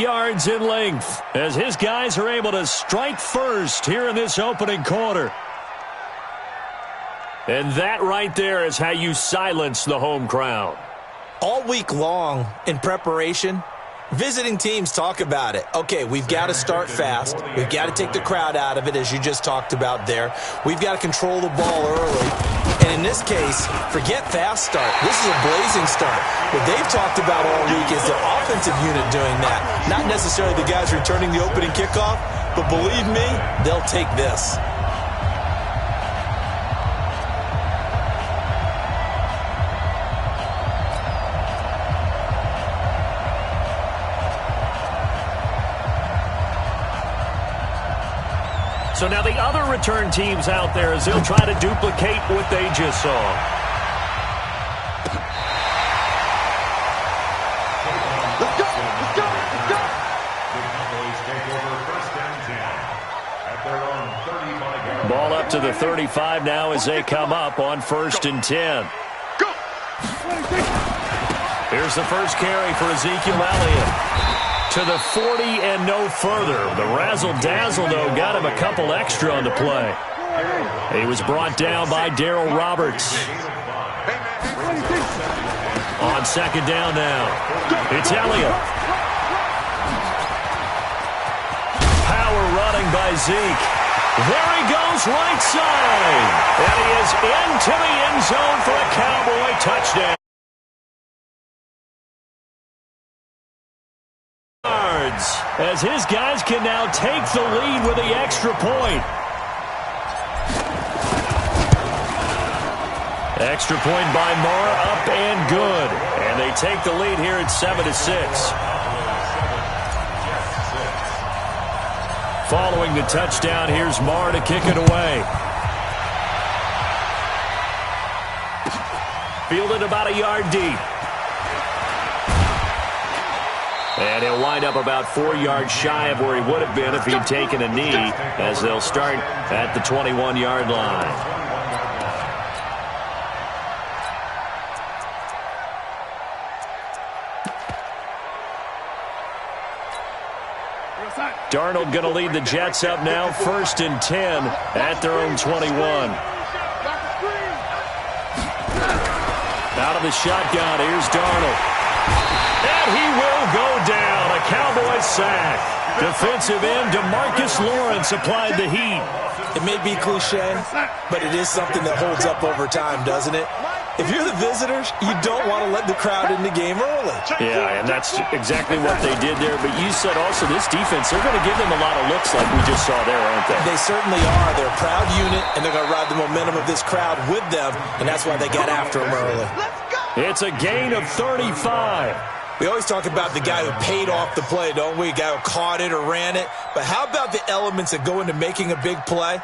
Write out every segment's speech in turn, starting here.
yards in length as his guys are able to strike first here in this opening quarter. And that right there is how you silence the home crowd. All week long in preparation, visiting teams talk about it. Okay, we've got to start fast. We've got to take the crowd out of it, as you just talked about there. We've got to control the ball early. And in this case, forget fast start. This is a blazing start. What they've talked about all week is the offensive unit doing that. Not necessarily the guys returning the opening kickoff, but believe me, they'll take this. So now the other return teams out there as they'll try to duplicate what they just saw. Let's go! Let's go! Let's go! The Cowboys take over first and 10 at their own 35-yard line. Ball up to the 35 now as they come up on first and 10. Go! Here's the first carry for Ezekiel Elliott. To the 40 and no further. The razzle-dazzle, though, got him a couple extra on the play. He was brought down by Darryl Roberts. On second down now, it's Elliott. Power running by Zeke. There he goes, right side. And he is into the end zone for a Cowboy touchdown. As his guys can now take the lead with the extra point. Extra point by Marr, up and good. And they take the lead here at 7-6. Following the touchdown, here's Marr to kick it away. Fielded about a yard deep. And he'll wind up about 4 yards shy of where he would have been if he'd taken a knee, as they'll start at the 21-yard line. Darnold going to lead the Jets up now, first and 10 at their own 21. Out of the shotgun, here's Darnold. And he will go down. A Cowboy sack. Defensive end DeMarcus Lawrence applied the heat. It may be cliche, but it is something that holds up over time, doesn't it? If you're the visitors, you don't want to let the crowd in the game early. Yeah, and that's exactly what they did there. But you said also this defense, they're going to give them a lot of looks like we just saw there, aren't they? They certainly are. They're a proud unit, and they're going to ride the momentum of this crowd with them, and that's why they got after them early. It's a gain of 35. We always talk about the guy who paid off the play, don't we? A guy who caught it or ran it. But how about the elements that go into making a big play?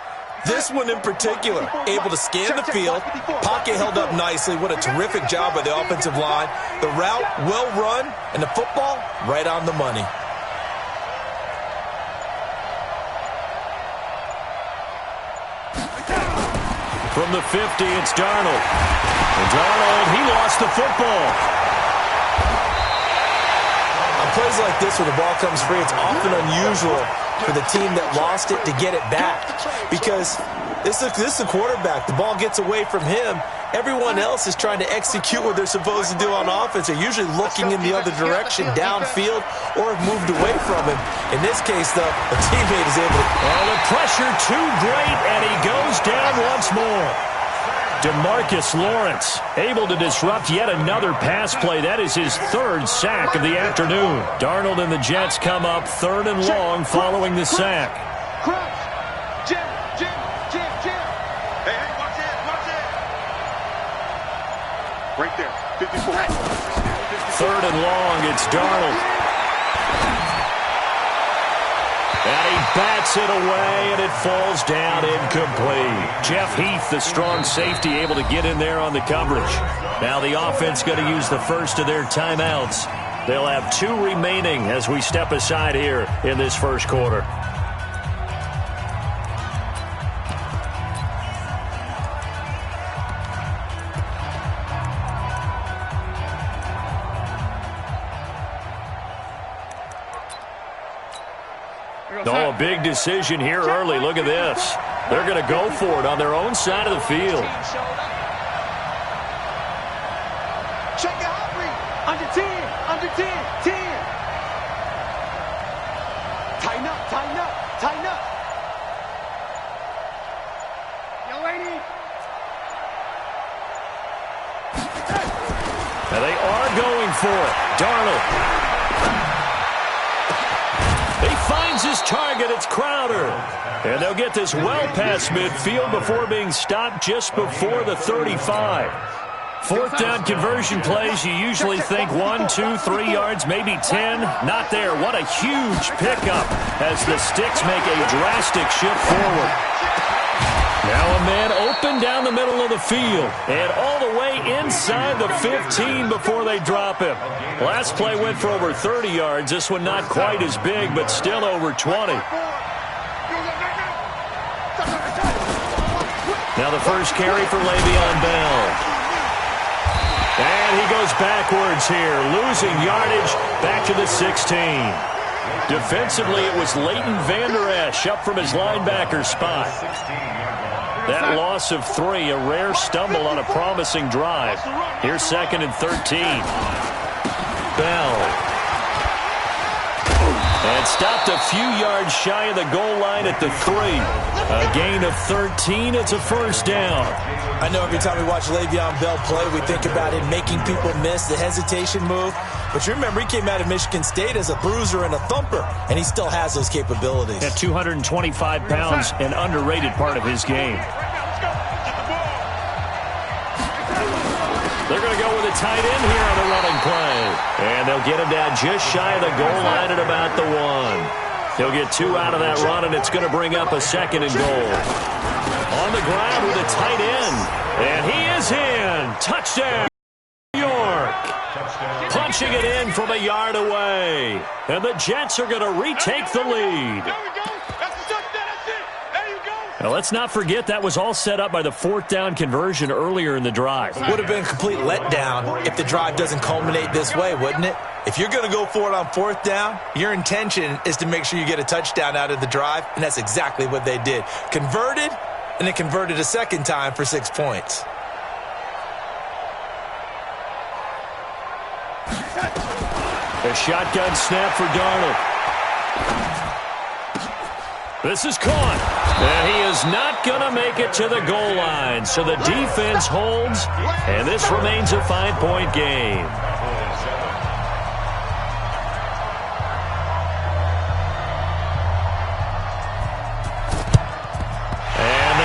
This one in particular, able to scan the field, pocket held up nicely. What a terrific job by the offensive line. The route, well run, and the football, right on the money. From the 50, it's Darnold. And Darnold, he lost the football. On plays like this where the ball comes free, it's often unusual for the team that lost it to get it back. Because this is the quarterback. The ball gets away from him. Everyone else is trying to execute what they're supposed to do on offense. They're usually looking in the other direction, downfield, or have moved away from him. In this case, though, a teammate is able to... Oh, the pressure too great, and he goes down once more. DeMarcus Lawrence able to disrupt yet another pass play. That is his third sack of the afternoon. Darnold and the Jets come up third and long following the sack. Jim. Hey, watch it. Right there, 54. Third and long, it's Darnold. And he bats it away, and it falls down incomplete. Jeff Heath, the strong safety, able to get in there on the coverage. Now the offense going to use the first of their timeouts. They'll have 2 remaining as we step aside here in this first quarter. Oh, a big decision here early. Look at this. They're going to go for it on their own side of the field. Check it out, under 10, under 10, 10. Tighten up, tighten up, tighten up. Yo, lady. Now they are going for it. Darnold. He finds his target. It's Crowder. And they'll get this well past midfield before being stopped just before the 35. Fourth down conversion plays, you usually think 1, 2, 3 yards, maybe 10. Not there. What a huge pickup as the Sticks make a drastic shift forward. Now a man open down the middle of the field and all the way inside the 15 before they drop him. Last play went for over 30 yards. This one not quite as big, but still over 20. Now the first carry for Le'Veon Bell. And he goes backwards here, losing yardage back to the 16. Defensively, it was Leighton Vander Esch up from his linebacker spot. That loss of 3, a rare stumble on a promising drive. Here's 2nd and 13. Bell. And stopped a few yards shy of the goal line at the 3. A gain of 13. It's a first down. I know every time we watch Le'Veon Bell play, we think about him making people miss the hesitation move. But you remember, he came out of Michigan State as a bruiser and a thumper, and he still has those capabilities. At 225 pounds, an underrated part of his game. They're going to go with a tight end here on the running play. And they'll get him down just shy of the goal line at about the 1. He'll get 2 out of that run, and it's going to bring up a 2nd and goal. On the ground with a tight end. And he is in. Touchdown, New York. Punching it in from a yard away. And the Jets are going to retake the lead. Now, let's not forget that was all set up by the 4th down conversion earlier in the drive. Would have been a complete letdown if the drive doesn't culminate this way, wouldn't it? If you're going to go for it on 4th down, your intention is to make sure you get a touchdown out of the drive, and that's exactly what they did. Converted, and then converted a 2nd time for 6 points. A shotgun snap for Darnold. This is caught. And he is not going to make it to the goal line. So the defense holds, and this remains a 5-point game.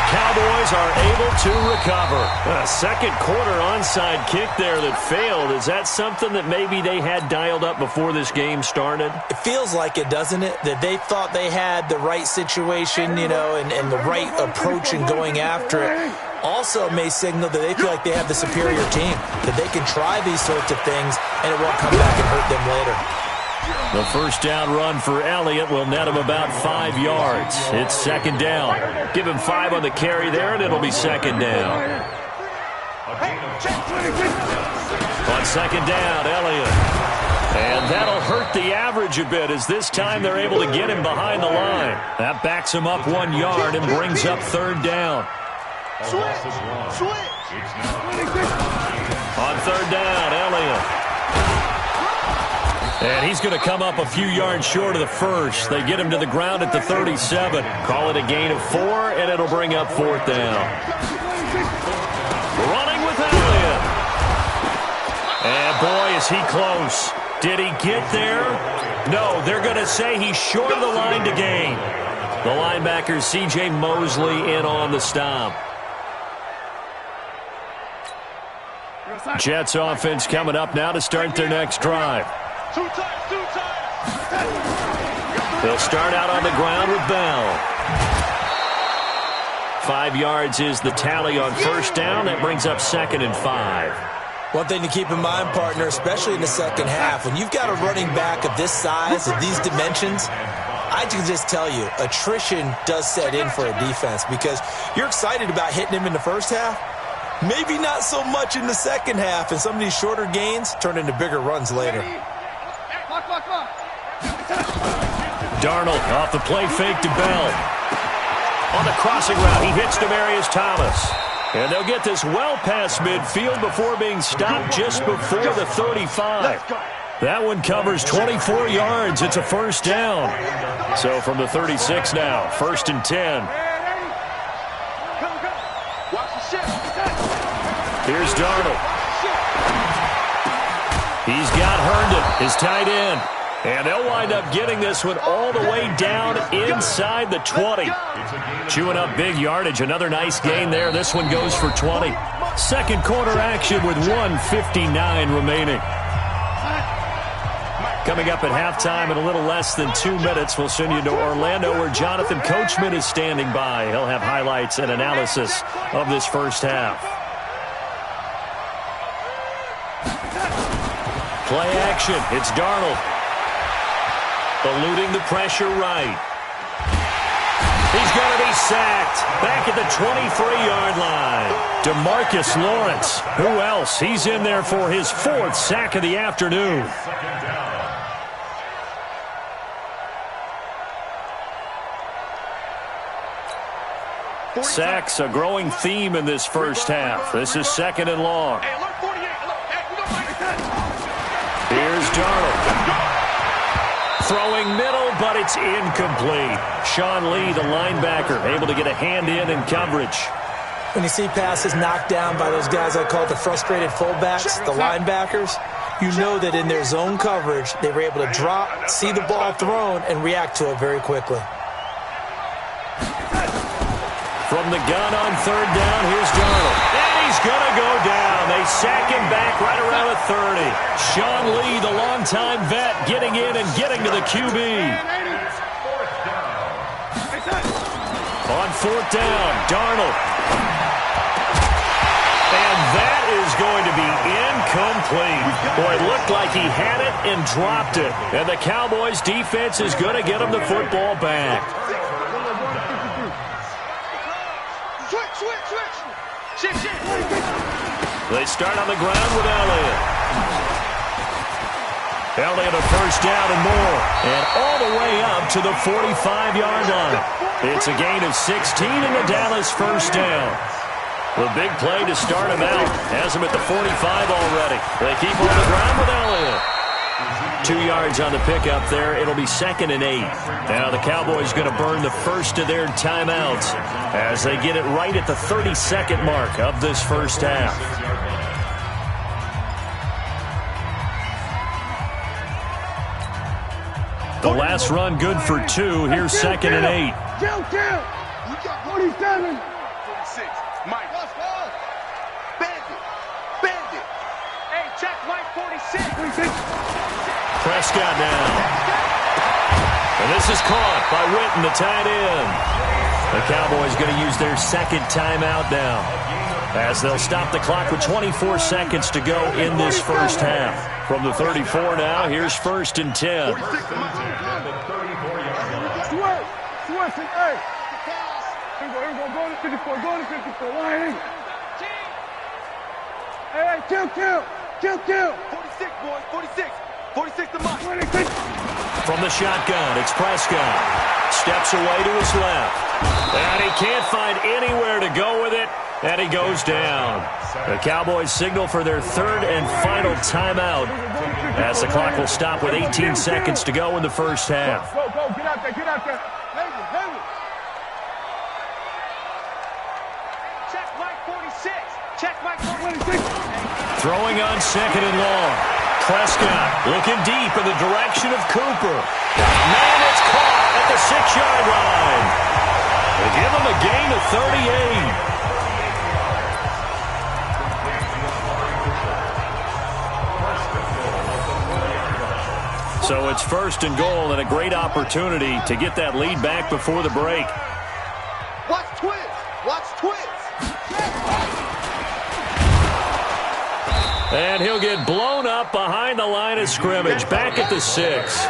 Cowboys are able to recover. A second quarter onside kick there that failed. Is that something that maybe they had dialed up before this game started? It feels like it, doesn't it? That they thought they had the right situation, you know, and the right approach in going after it. Also may signal that they feel like they have the superior team, that they can try these sorts of things and it won't come back and hurt them later. The first down run for Elliott will net him about 5 yards. It's 2nd down. Give him 5 on the carry there, and it'll be 2nd down. On 2nd down, Elliott. And that'll hurt the average a bit as this time they're able to get him behind the line. That backs him up 1 yard and brings up 3rd down. On 3rd down, Elliott. And he's going to come up a few yards short of the first. They get him to the ground at the 37. Call it a gain of 4, and it'll bring up 4th down. Running with Elliott. And boy, is he close. Did he get there? No, they're going to say he's short of the line to gain. The linebacker, C.J. Mosley, in on the stop. Jets offense coming up now to start their next drive. They'll start out on the ground with Bell. 5 yards is the tally on first down. That brings up 2nd and 5. One thing to keep in mind, partner, especially in the second half, when you've got a running back of this size, of these dimensions, I can just tell you, attrition does set in for a defense because you're excited about hitting him in the first half. Maybe not so much in the second half, and some of these shorter gains turn into bigger runs later. Darnold off the play fake to Bell. On the crossing route, he hits Demaryius Thomas. And they'll get this well past midfield before being stopped just before the 35. That one covers 24 yards. It's a first down. So from the 36 now, 1st and 10. Here's Darnold. He's got Herndon, his tight end. And they'll wind up getting this one all the way down inside the 20. Chewing up big yardage. Another nice gain there. This one goes for 20. Second quarter action with 1:59 remaining. Coming up at halftime in a little less than 2 minutes, we'll send you to Orlando where Jonathan Coachman is standing by. He'll have highlights and analysis of this first half. Play action. It's Darnold. Eluding the pressure right. He's going to be sacked. Back at the 23-yard line. DeMarcus Lawrence. Who else? He's in there for his 4th sack of the afternoon. Sacks, a growing theme in this first half. This is 2nd and long. Here's Darnold. Throwing middle, but it's incomplete. Sean Lee, the linebacker, able to get a hand in coverage. When you see passes knocked down by those guys I call the frustrated fullbacks, the linebackers, you know that in their zone coverage, they were able to drop, see the ball thrown, and react to it very quickly. From the gun on 3rd down, here's Darnold. And he's going to go down. They sack him back right around the 30. Sean Lee, the longtime vet, getting in and getting to the QB. On 4th down, Darnold. And that is going to be incomplete. Boy, it looked like he had it and dropped it. And the Cowboys' defense is going to get him the football back. They start on the ground with Elliott. Elliott a first down and more. And all the way up to the 45-yard line. It's a gain of 16 in the Dallas first down. The big play to start him out. Has him at the 45 already. They keep on the ground with Elliott. 2 yards on the pickup there. It'll be 2nd and 8. Now the Cowboys going to burn the first of their timeouts as they get it right at the 32nd mark of this first half. The last run good for 2. Here's 2nd and 8. Kill. You got 47. 46. Mike. Bandit. Hey, check Mike 46. Prescott now. And this is caught by Witten, the tight end. The Cowboys going to use their 2nd timeout now as they'll stop the clock with 24 seconds to go in this first half. From the 34 now, here's 1st and 10. Hey, kill. 46, boys, 46. 46 to Mike. From the shotgun, it's Prescott. Steps away to his left. And he can't find anywhere to go with it. And he goes down. The Cowboys signal for their 3rd and final timeout as the clock will stop with 18 seconds to go in the first half. Go, get out there. Haley. Check Mike 46. Throwing on 2nd and long. Prescott looking deep in the direction of Cooper. Man, it's caught at the 6-yard line. They give him a gain of 38. So it's 1st and goal and a great opportunity to get that lead back before the break. Watch twins. And he'll get blown up behind the line of scrimmage, back at the 6.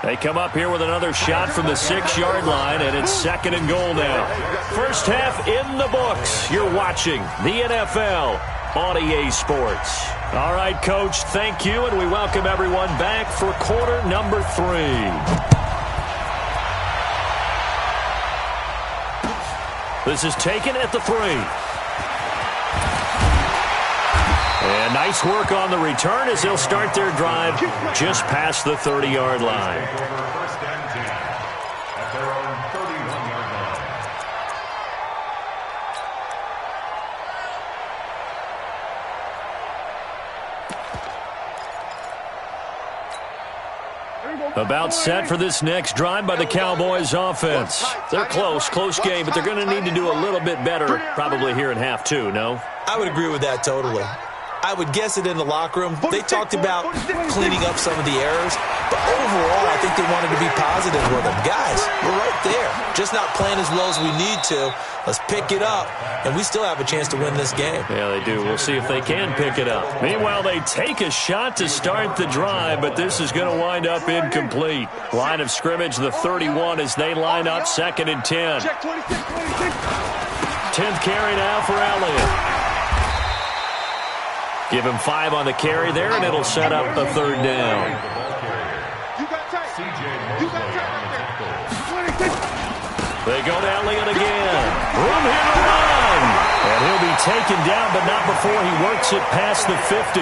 They come up here with another shot from the 6-yard line, and it's 2nd and goal now. First half in the books. You're watching the NFL on EA Sports. All right, Coach, thank you, and we welcome everyone back for quarter number 3. This is taken at the 3. And nice work on the return as they'll start their drive just past the 30-yard line. First and 10 at their own 31-yard line. About set for this next drive by the Cowboys offense. They're close game, but they're going to need to do a little bit better probably here in half 2, no? I would agree with that totally. I would guess it in the locker room. They talked about cleaning up some of the errors, but overall, I think they wanted to be positive with them. Guys, we're right there. Just not playing as well as we need to. Let's pick it up, and we still have a chance to win this game. Yeah, they do. We'll see if they can pick it up. Meanwhile, they take a shot to start the drive, but this is going to wind up incomplete. Line of scrimmage, the 31, as they line up 2nd and 10. 10th carry now for Elliott. Give him 5 on the carry there, and it'll set up a 3rd down. They go to Elliott again. Room here to run. And he'll be taken down, but not before he works it past the 50.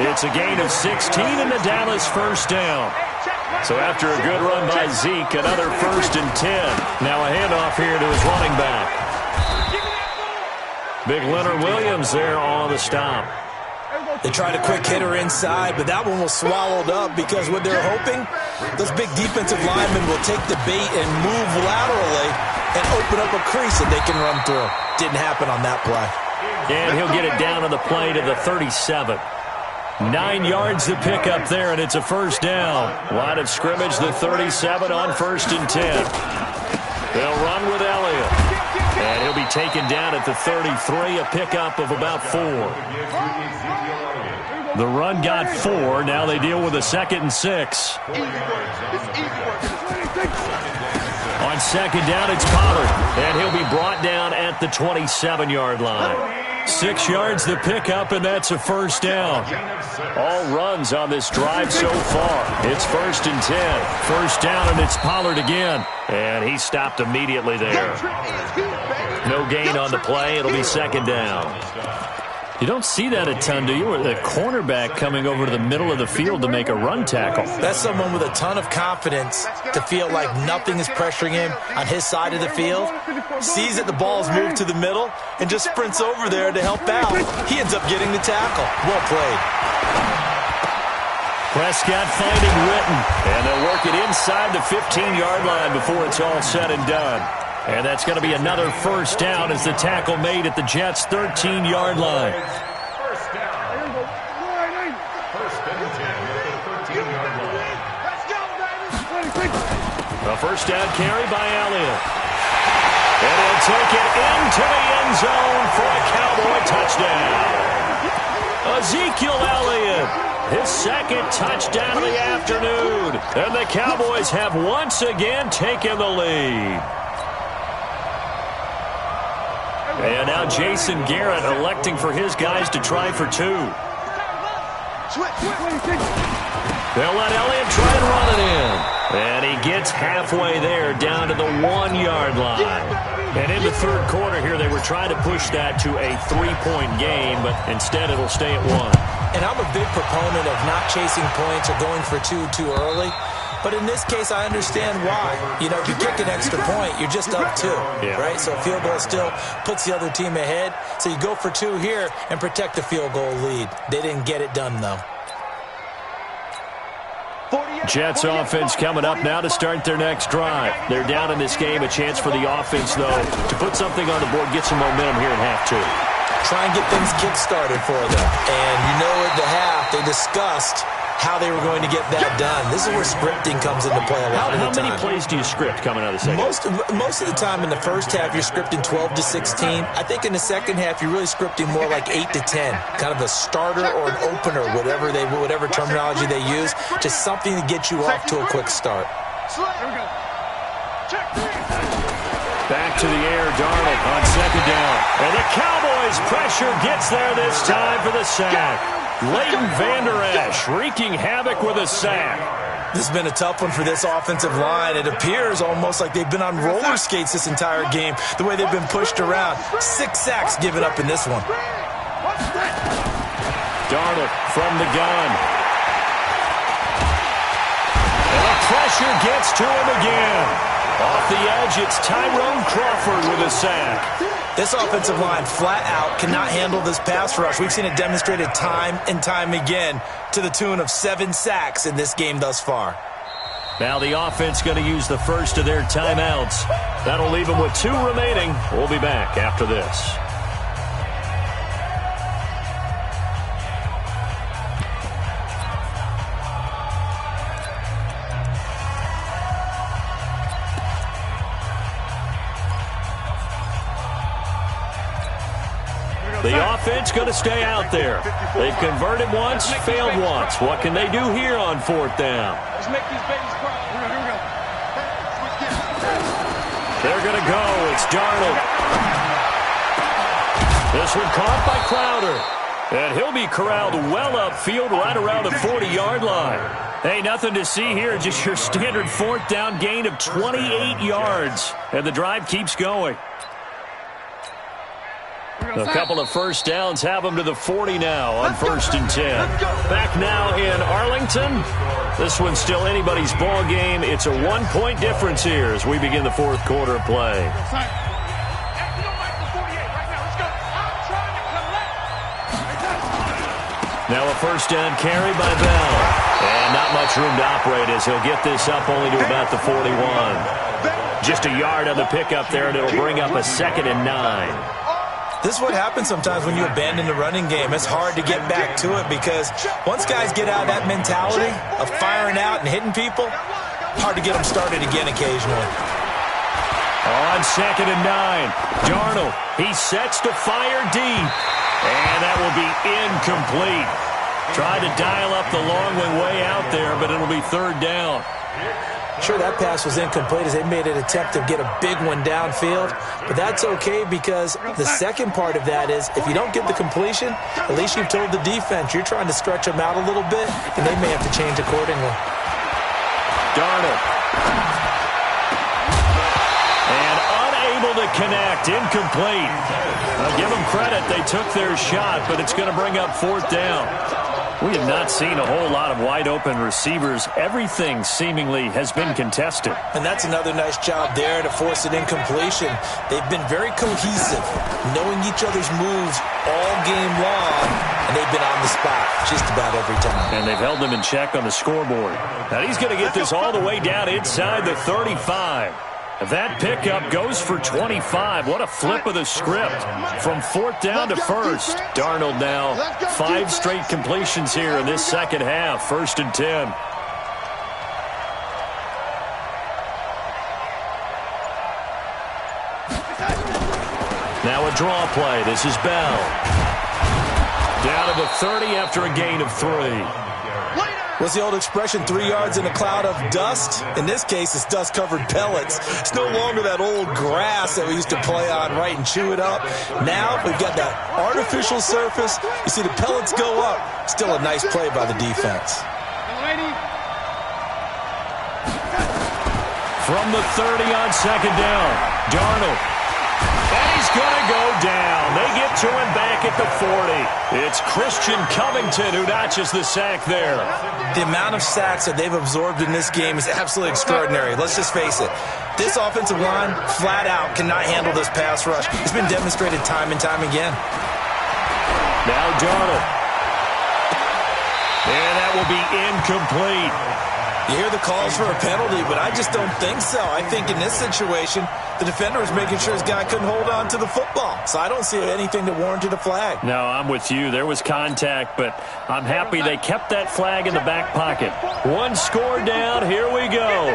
It's a gain of 16 and the Dallas 1st down. So after a good run by Zeke, another 1st and 10. Now a handoff here to his running back. Big Leonard Williams there on the stop. They tried a quick hitter inside, but that one was swallowed up because what they're hoping, those big defensive linemen will take the bait and move laterally and open up a crease that they can run through. Didn't happen on that play. And he'll get it down on the play to the 37. 9 yards to pick up there, and it's a 1st down. Line of scrimmage, the 37 on 1st and 10. They'll run with Elliott. And he'll be taken down at the 33, a pickup of about 4. The run got 4. Now they deal with a 2nd and 6. On 2nd down, it's Pollard. And he'll be brought down at the 27-yard line. 6 yards the pickup, and that's a 1st down. All runs on this drive so far. It's 1st and 10. 1st down, and it's Pollard again. And he stopped immediately there. No gain on the play. It'll be 2nd down. You don't see that a ton, do you? Or the cornerback coming over to the middle of the field to make a run tackle. That's someone with a ton of confidence to feel like nothing is pressuring him on his side of the field. Sees that the ball's moved to the middle and just sprints over there to help out. He ends up getting the tackle. Well played. Prescott finding Witten. And they'll work it inside the 15-yard line before it's all said and done. And that's going to be another 1st down as the tackle made at the Jets' 13-yard line. First down. 1st and 10 at the 13-yard line. Let's go, baby. A 1st down carry by Elliott. And he'll take it into the end zone for a Cowboy touchdown. Ezekiel Elliott, his 2nd touchdown of the afternoon. And the Cowboys have once again taken the lead. And now Jason Garrett electing for his guys to try for 2. They'll let Elliott try and run it in. And he gets halfway there down to the 1-yard line. And in the 3rd quarter here, they were trying to push that to a 3-point game, but instead it'll stay at 1. And I'm a big proponent of not chasing points or going for 2 too early. But in this case, I understand why. You know, if you kick an extra point, you're just up 2, right? So a field goal still puts the other team ahead. So you go for 2 here and protect the field goal lead. They didn't get it done, though. Jets offense coming up now to start their next drive. They're down in this game. A chance for the offense, though, to put something on the board, get some momentum here in half 2. Try and get things kick-started for them. And you know at the half, they discussed how they were going to get that done. This is where scripting comes into play a lot of the time. How many plays do you script coming out of the second? Most of the time in the first half, you're scripting 12 to 16. I think in the second half, you're really scripting more like 8 to 10. Kind of a starter or an opener, whatever terminology they use. Just something to get you off to a quick start. Back to the air, Darnold on 2nd down. And the Cowboys' pressure gets there this time for the sack. Leighton Vander Esch wreaking havoc with a sack. This has been a tough one for this offensive line. It appears almost like they've been on roller skates this entire game, the way they've been pushed around. 6 sacks given up in this one. Darnold from the gun. And the pressure gets to him again. Off the edge, it's Tyrone Crawford with a sack. This offensive line flat out cannot handle this pass rush. We've seen it demonstrated time and time again to the tune of 7 sacks in this game thus far. Now the offense going to use the first of their timeouts. That'll leave them with 2 remaining. We'll be back after this. The offense going to stay out there. They've converted once, failed once. What can they do here on 4th down? Let's make these babies cry. Here we go. They're going to go. It's Darnold. This one caught by Crowder. And he'll be corralled well upfield right around the 40-yard line. Hey, nothing to see here. Just your standard 4th down gain of 28 yards. And the drive keeps going. A couple of first downs have them to the 40 now on 1st and 10. Back now in Arlington. This one's still anybody's ball game. It's a 1-point difference here as we begin the 4th quarter play. Now a first down carry by Bell. And not much room to operate as he'll get this up only to about the 41. Just a yard on the pickup there, and it'll bring up a 2nd and 9. This is what happens sometimes when you abandon the running game. It's hard to get back to it because once guys get out of that mentality of firing out and hitting people, hard to get them started again occasionally. On 2nd and 9, Darnold, he sets to fire deep, and that will be incomplete. Tried to dial up the long way out there, but it'll be 3rd down. Sure, that pass was incomplete as they made an attempt to get a big one downfield, but that's okay because the second part of that is if you don't get the completion, at least you've told the defense you're trying to stretch them out a little bit, and they may have to change accordingly. Darnold. And unable to connect, incomplete. I'll give them credit, they took their shot, but it's going to bring up 4th down. We have not seen a whole lot of wide-open receivers. Everything seemingly has been contested. And that's another nice job there to force an incompletion. They've been very cohesive, knowing each other's moves all game long, and they've been on the spot just about every time. And they've held them in check on the scoreboard. Now he's going to get this all the way down inside the 35. That pickup goes for 25. What a flip of the script. From 4th down to 1st. Darnold now 5 straight completions here in this second half. 1st and 10. Now a draw play. This is Bell. Down to the 30 after a gain of 3. What's the old expression, 3 yards in a cloud of dust? In this case, it's dust-covered pellets. It's no longer that old grass that we used to play on, right, and chew it up. Now we've got that artificial surface. You see the pellets go up. Still a nice play by the defense. From the 30 on 2nd down, Darnold. And he's going to go down. They get to him back at the 40. It's Christian Covington who notches the sack there. The amount of sacks that they've absorbed in this game is absolutely extraordinary. Let's just face it. This offensive line, flat out, cannot handle this pass rush. It's been demonstrated time and time again. Now Darnold. And that will be incomplete. You hear the calls for a penalty, but I just don't think so. I think in this situation, the defender was making sure his guy couldn't hold on to the football. So I don't see anything that warranted a flag. No, I'm with you. There was contact, but I'm happy they kept that flag in the back pocket. 1 score down. Here we go.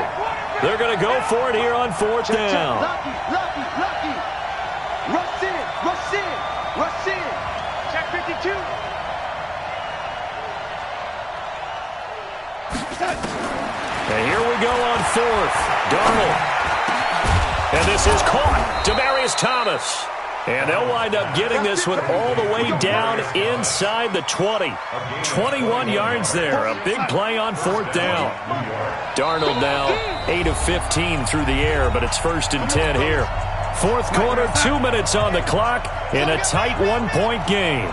They're going to go for it here on 4th down. Lucky. Rush in. Check 52. And here we go on 4th. Darnold. And this is caught. Demaryius Thomas. And they'll wind up getting this one all the way down inside the 20. 21 yards there. A big play on 4th down. Darnold now 8 of 15 through the air, but it's 1st and 10 here. 4th quarter, 2 minutes on the clock in a tight 1-point game.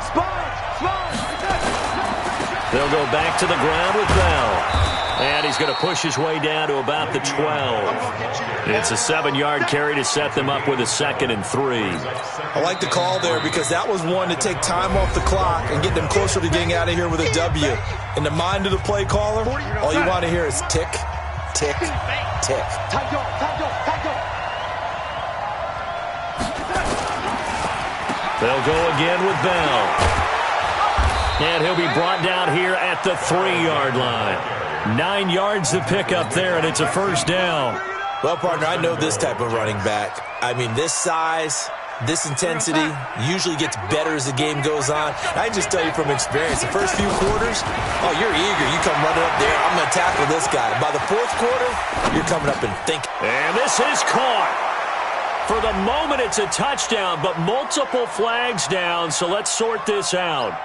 They'll go back to the ground with Bell. And he's going to push his way down to about the 12. It's a 7-yard carry to set them up with a 2nd and 3. I like the call there because that was one to take time off the clock and get them closer to getting out of here with a W. In the mind of the play caller, all you want to hear is tick, tick, tick. They'll go again with Bell. And he'll be brought down here at the 3-yard line. 9 yards to pick up there, and it's a 1st down. Well, partner, I know this type of running back. I mean, this size, this intensity usually gets better as the game goes on. I just tell you from experience, the first few quarters, oh, you're eager. You come running up there, I'm going to tackle this guy. By the 4th quarter, you're coming up and thinking. And this is caught. For the moment, it's a touchdown, but multiple flags down, so let's sort this out.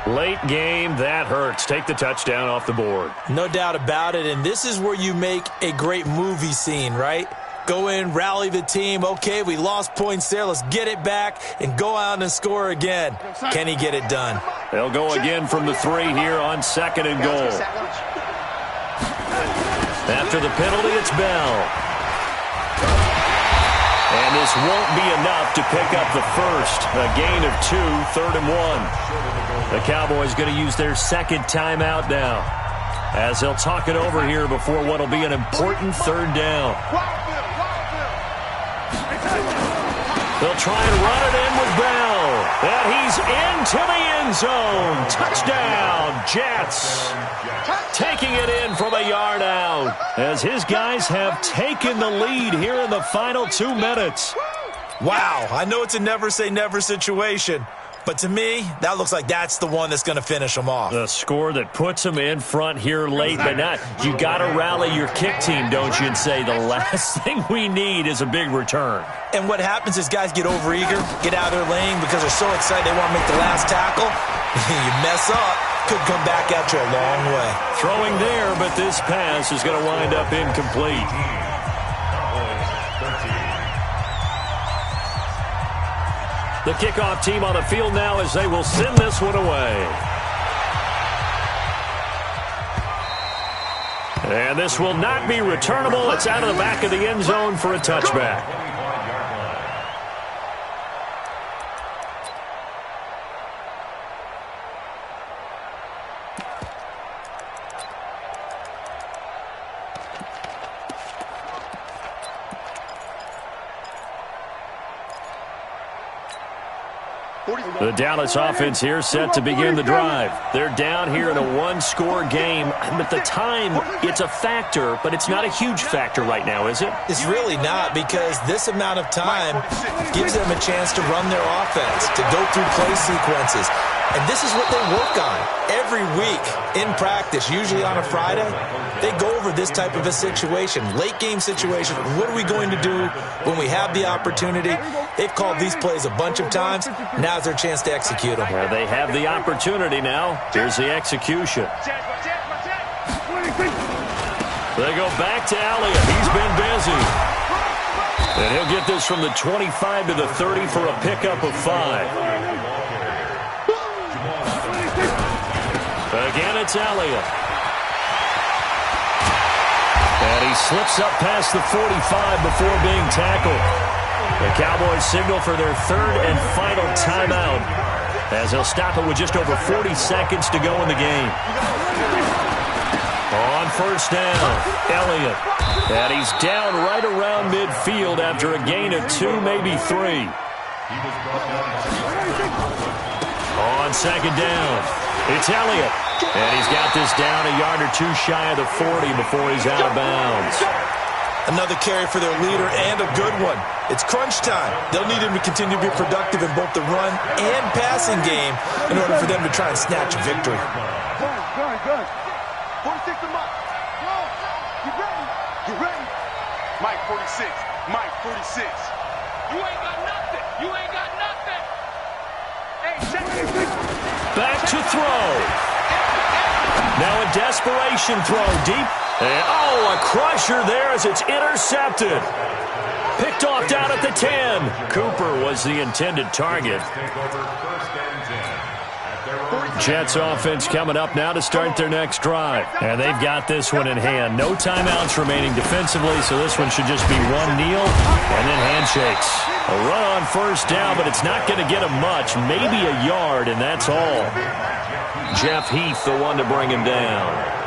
Late game, that hurts. Take the touchdown off the board. No doubt about it, and this is where you make a great movie scene, right? Go in, rally the team. Okay, we lost points there. Let's get it back and go out and score again. Can he get it done? They'll go again from the 3 here on 2nd and goal. After the penalty, it's Bell. And this won't be enough to pick up the first. A gain of 2, 3rd and 1. The Cowboys going to use their 2nd timeout now, as they'll talk it over here before what will be an important 3rd down. They'll try and run it in with Bell. And he's into the end zone. Touchdown, Jets. Taking it in from a yard out, as his guys have taken the lead here in the final 2 minutes. Wow, I know it's a never-say-never situation, but to me, that looks like that's the one that's going to finish them off. The score that puts them in front here late, but not. You got to rally your kick team, don't you, and say the last thing we need is a big return. And what happens is guys get overeager, get out of their lane because they're so excited they want to make the last tackle. You mess up, could come back at you a long way. Throwing there, but this pass is going to wind up incomplete. The kickoff team on the field now as they will send this one away. And this will not be returnable. It's out of the back of the end zone for a touchback. The Dallas offense here set to begin the drive. They're down here in a one-score game. At the time, it's a factor, but it's not a huge factor right now, is it? It's really not, because this amount of time gives them a chance to run their offense, to go through play sequences. And this is what they work on every week in practice, usually on a Friday. They go over this type of a situation, late game situation. What are we going to do when we have the opportunity? They've called these plays a bunch of times. Now's their chance to execute them. Well, they have the opportunity now. Here's the execution. They go back to Elliott. He's been busy. And he'll get this from the 25 to the 30 for a pickup of 5. Again, it's Elliott. And he slips up past the 45 before being tackled. The Cowboys signal for their third and final timeout, as they'll stop it with just over 40 seconds to go in the game. On first down, Elliott. And he's down right around midfield after a gain of 2, maybe 3. On second down, it's Elliott. And he's got this down a yard or 2 shy of the 40 before he's out of bounds. Another carry for their leader, and a good one. It's crunch time. They'll need him to continue to be productive in both the run and passing game in order for them to try and snatch a victory. Good. 46 to Mike. Get ready. Mike 46. You ain't got nothing. You ain't got nothing. Hey, Back to throw. Now a desperation throw deep. And, a crusher there as it's intercepted. Picked off down at the 10. Cooper was the intended target. Jets offense coming up now to start their next drive. And they've got this one in hand. No timeouts remaining defensively, so this one should just be one kneel and then handshakes. A run on first down, but it's not going to get him much. Maybe a yard, and that's all. Jeff Heath, the one to bring him down.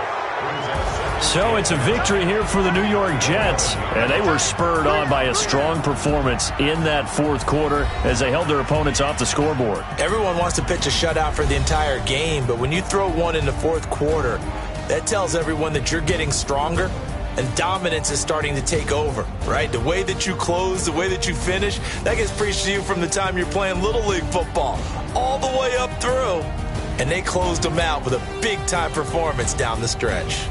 So it's a victory here for the New York Jets, and they were spurred on by a strong performance in that fourth quarter as they held their opponents off the scoreboard. Everyone wants to pitch a shutout for the entire game, but when you throw one in the fourth quarter, that tells everyone that you're getting stronger and dominance is starting to take over, right? The way that you close, the way that you finish, that gets preached to you from the time you're playing Little League football all the way up through, and they closed them out with a big-time performance down the stretch.